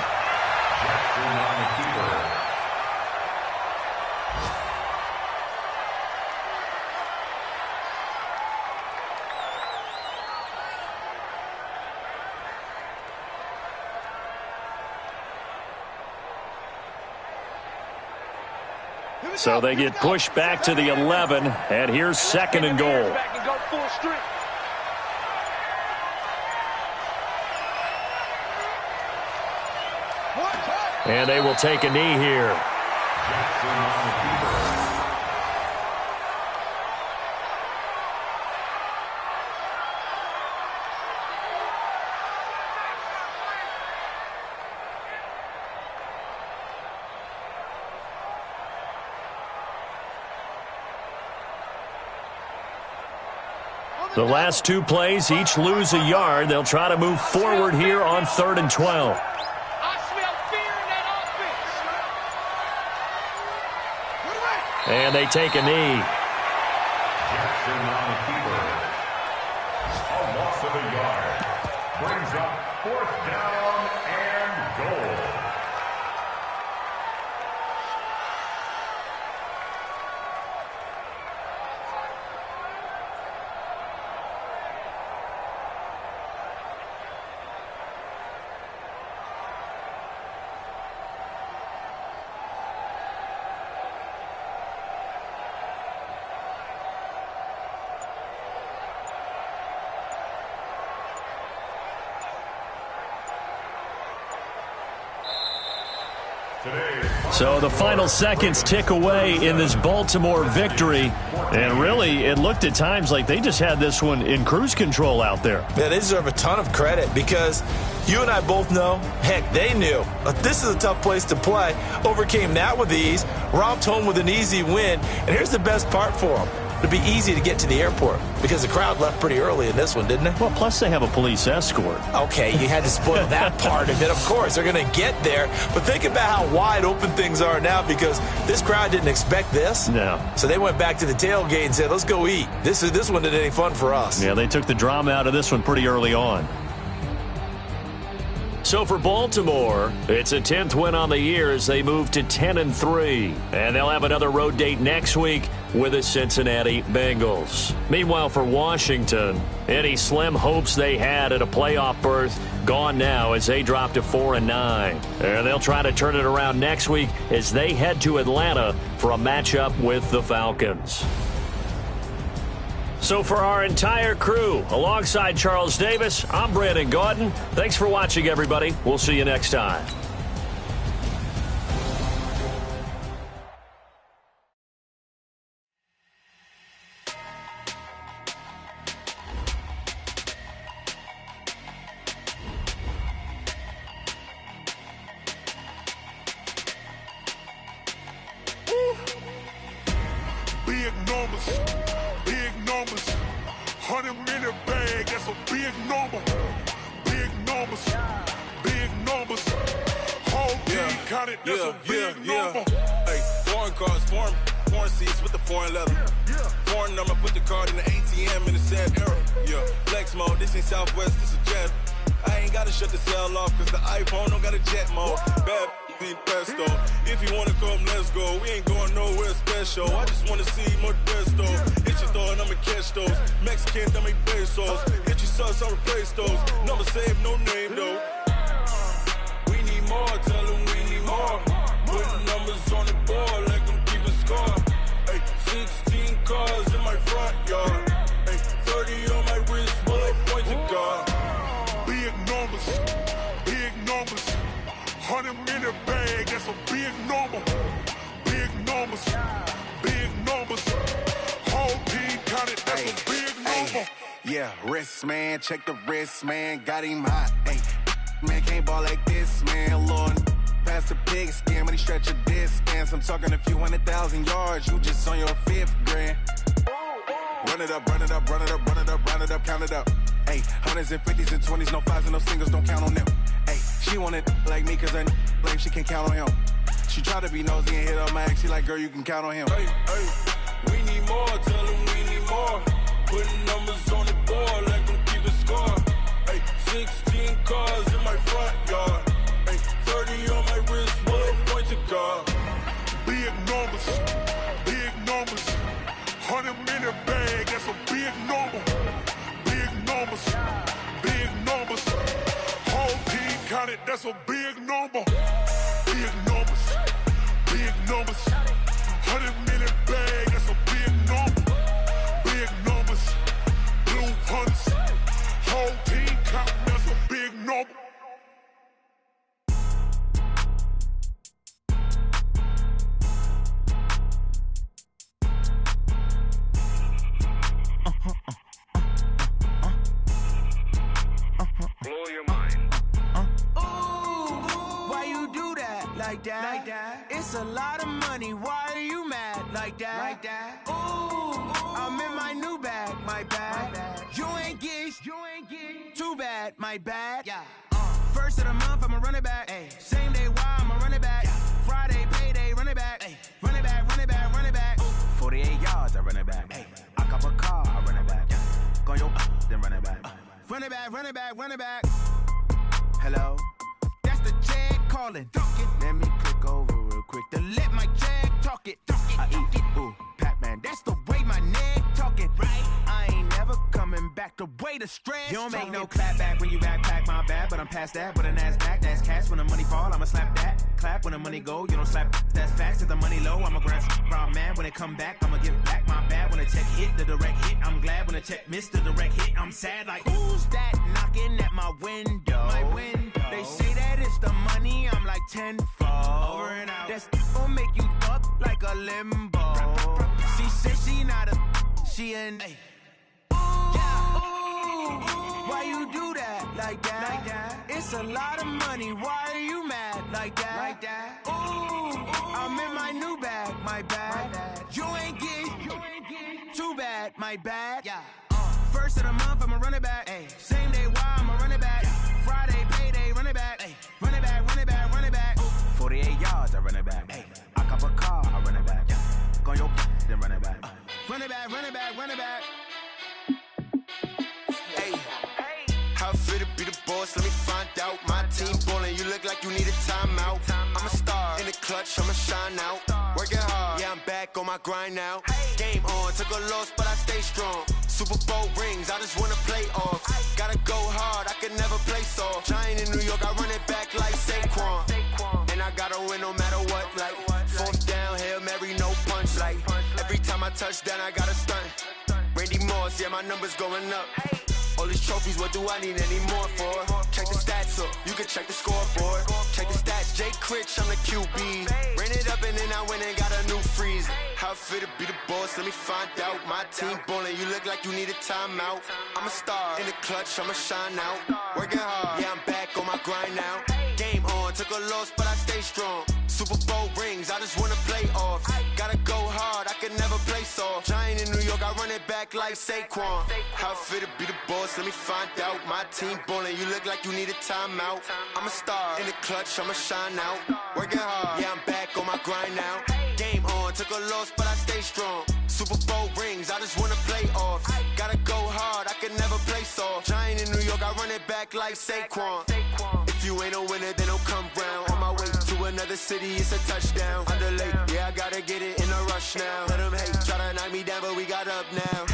So they get pushed back to the 11, and here's 2nd and goal. And they will take a knee here. The last 2 plays, each lose a yard. They'll try to move forward here on 3rd and 12. And they take a knee. Jackson on the keeper. A loss of a yard. Brings up 4th down and goal. So the final seconds tick away in this Baltimore victory. And really, it looked at times like they just had this one in cruise control out there. Yeah, they deserve a ton of credit because you and I both know, heck, they knew. This is a tough place to play. Overcame that with ease, romped home with an easy win. And here's the best part for them. It'd be easy to get to the airport because the crowd left pretty early in this one, didn't it? Well, plus they have a police escort. Okay, you had to spoil that part of it. Of course, they're going to get there. But think about how wide open things are now because this crowd didn't expect this. No. So they went back to the tailgate and said, let's go eat. This one isn't any fun for us. Yeah, they took the drama out of this one pretty early on. So for Baltimore, it's a 10th win on the year as they move to 10-3. And they'll have another road date next week with the Cincinnati Bengals. Meanwhile, for Washington, any slim hopes they had at a playoff berth gone now as they drop to 4-9. And they'll try to turn it around next week as they head to Atlanta for a matchup with the Falcons. So for our entire crew, alongside Charles Davis, I'm Brandon Gaudin. Thanks for watching, everybody. We'll see you next time. Big numbers, big numbers. 100-minute bag, that's a big number. Big numbers, big numbers. Whole team counted, that's a big number. Hey, foreign cars, foreign seats with the foreign leather. Foreign number, put the card in the ATM in the sad era. Yeah, flex mode, this ain't Southwest, this is Jet. I ain't gotta shut the cell off, cause the iPhone don't got a jet mode. Bad be pesto. If you wanna come, let's go. We ain't going nowhere special. I just wanna see Modesto. Hit your thought, I'ma catch those. Mexican, I make pesos. Hit your sauce, I'll replace those. Number saved, no name though. We need more, tell them we need more. Putting numbers on the board, like them keep a score. Hey, 16 cars in my front yard. Hey, 30 on my wrist, bullet points of God. Big numbers, big numbers. 100-minute bag, that's a big number. Big numbers, big numbers. Whole team counted, that's a big number. Yeah, wrist man, check the wrist man, got him hot. Ay, man can't ball like this, man. Lord, past the pig skin, when he stretch a distance. I'm talking a few 100,000 yards, you just on your 5th grand. Run it up, run it up, run it up, run it up, run it up, count it up. Ay, 100s and 50s and 20s, no 5s and no singles, don't count on them. Ay, she want it like me, cause her lame, she can't count on him. She try to be nosy and hit up my ex, she like, girl, you can count on him. Hey, we need more, tell them we need more. Putting numbers on the board, like them keep a score. Hey, 16 cars in my front yard. Hey, 30 on my wrist, bullet points of God. Big numbers, big numbers. 100-minute bag, that's a big number. Big numbers, big numbers. Whole team counted, that's a big number. Big numbers, big numbers. 100-minute bag, that's a big number. Big numbers, blue hunts. Whole team counting, that's a big number. Blow your mind. Why you do that like that? It's a lot of money. Why are you mad like that? Ooh, I'm in my new bag, my bad. You ain't get too bad, my bad. Yeah. First of the month, I'ma run it back. Ay. Same day, why I'ma run it back. Friday, payday, run it back. Ay. Run it back, run it back, run it back. 48 yards, I run it back. Ay. I cop a car, I run it back. Go on your then run it back. Run it back, run it back, run it back. Hello? That's the Jag calling. Let me click over real quick to let my Jag talk it. I eat it, ooh, Pac-Man. That's the way my neck talking. Right? I ain't never coming back the way the stress. You don't make no clap back when you backpack, my bad. But I'm past that with a NASDAQ. That's cash when the money fall, I'ma slap that. Clap when the money go, you don't slap. That's facts. If the money low, I'ma grab brown man. When it come back, I'ma give back my bad. When the check hit, the direct hit. I'm glad when the check missed the direct hit. I'm sad like, who's that knocking at my window? My window. They say that it's the money, I'm like tenfold. Over and out. That's gon' make you up like a limbo. She said she not a, she an. Why you do that like that? It's a lot of money. Why are you mad like that? Ooh, I'm in my new bag, my bad. You ain't get too bad, my bad. Yeah. First of the month, I'ma run it back. Ay. Same day, why I'ma run it back. Friday, payday, run it back. Ay. Run it back, run it back, run it back. 48 yards, I run it back. Ay. I cop a car, I run it back. Go on your then run it back. Run it back, run it back, run it back. How fit to be the boss? Let me find out. My team ballin', you look like you need a timeout. I'm a star in the clutch, I'ma shine out. Working hard, yeah, I'm back on my grind now. Game on, took a loss, but I stay strong. Super Bowl rings, I just wanna play off. Gotta go hard, I can never play soft. Giant in New York, I run it back like Saquon. And I gotta win no matter what, like fourth down, Hail Mary, no punch. Like every time I touch down, I gotta stunt. Randy Moss, yeah, my numbers going up. All these trophies, what do I need any more for? Check the stats up, you can check the scoreboard. Check the stats, Jay Critch, I'm the QB. Ran it up and then I went and got a new freeze. How fit to be the boss, let me find out. My team ballin', you look like you need a timeout. I'm a star in the clutch, I'ma shine out. Working hard, yeah, I'm back on my grind now. Game on, took a loss, but I stay strong. Super Bowl rings, I just wanna play off. Gotta go hard, I can never play soft. off. Giant in New York, I run it back like Saquon. How fit to be the boss, let me find out. My team ballin', you look like you need a timeout. I'm a star in the clutch, I'ma shine out. Working hard, yeah, I'm back on my grind now. Game on, took a loss, but I stay strong. Super Bowl rings, I just wanna play off. Gotta go hard, I can never play soft. Giant in New York, I run it back like Saquon. If you ain't a winner, then don't come round. On my way to another city, it's a touchdown. Underlay, yeah, I gotta get it in a rush now. Let them hate, try to knock me down, but we got up now.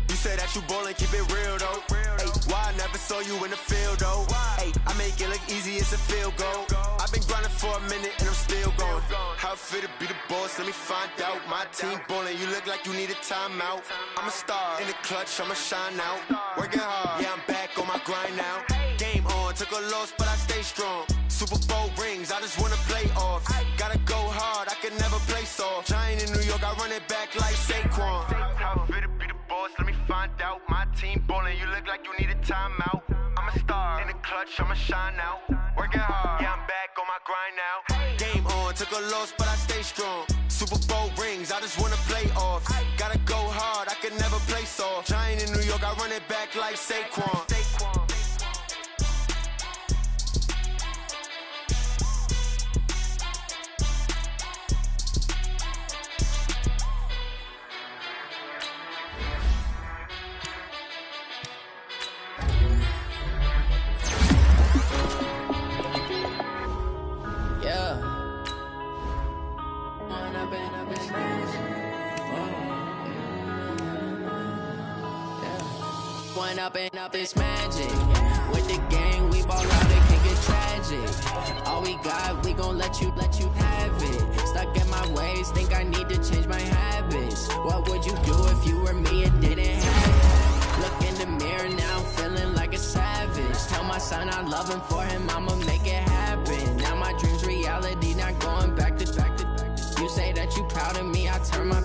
You say that you ballin', keep it real though. Ay, why I never saw you in the field though? Ay, I make it look easy, it's a field goal. I've been grinding for a minute and I'm still going. How fit to be the boss, let me find out. My team ballin', you look like you need a timeout. I'm a star in the clutch, I'ma shine out. Working hard, yeah, I'm back on my grind now. Game on, took a loss, but I stay strong. Super Bowl rings, I just wanna play off. Gotta go hard, I can never play soft. Giant in New York, I run it back like Saquon. How fit to be the boss, let me find out. My team ballin', you look like you need a timeout. I'm a star in the clutch, I'ma shine out. Working hard, yeah, I'm back on my grind now. Game on, took a loss, but I stay strong. Super Bowl rings, I just wanna play off. Gotta go hard, I can never play soft. Giant in New York, I run it back like Saquon. Up this magic. With the gang, we ball out, it can get tragic. All we got, we gon' let you have it. Stuck in my ways, think I need to change my habits. What would you do if you were me and didn't have it? Look in the mirror now, I'm feeling like a savage. Tell my son I love him, for him I'ma make it happen. Now my dream's reality, not going back to. You say that you proud of me, I turn my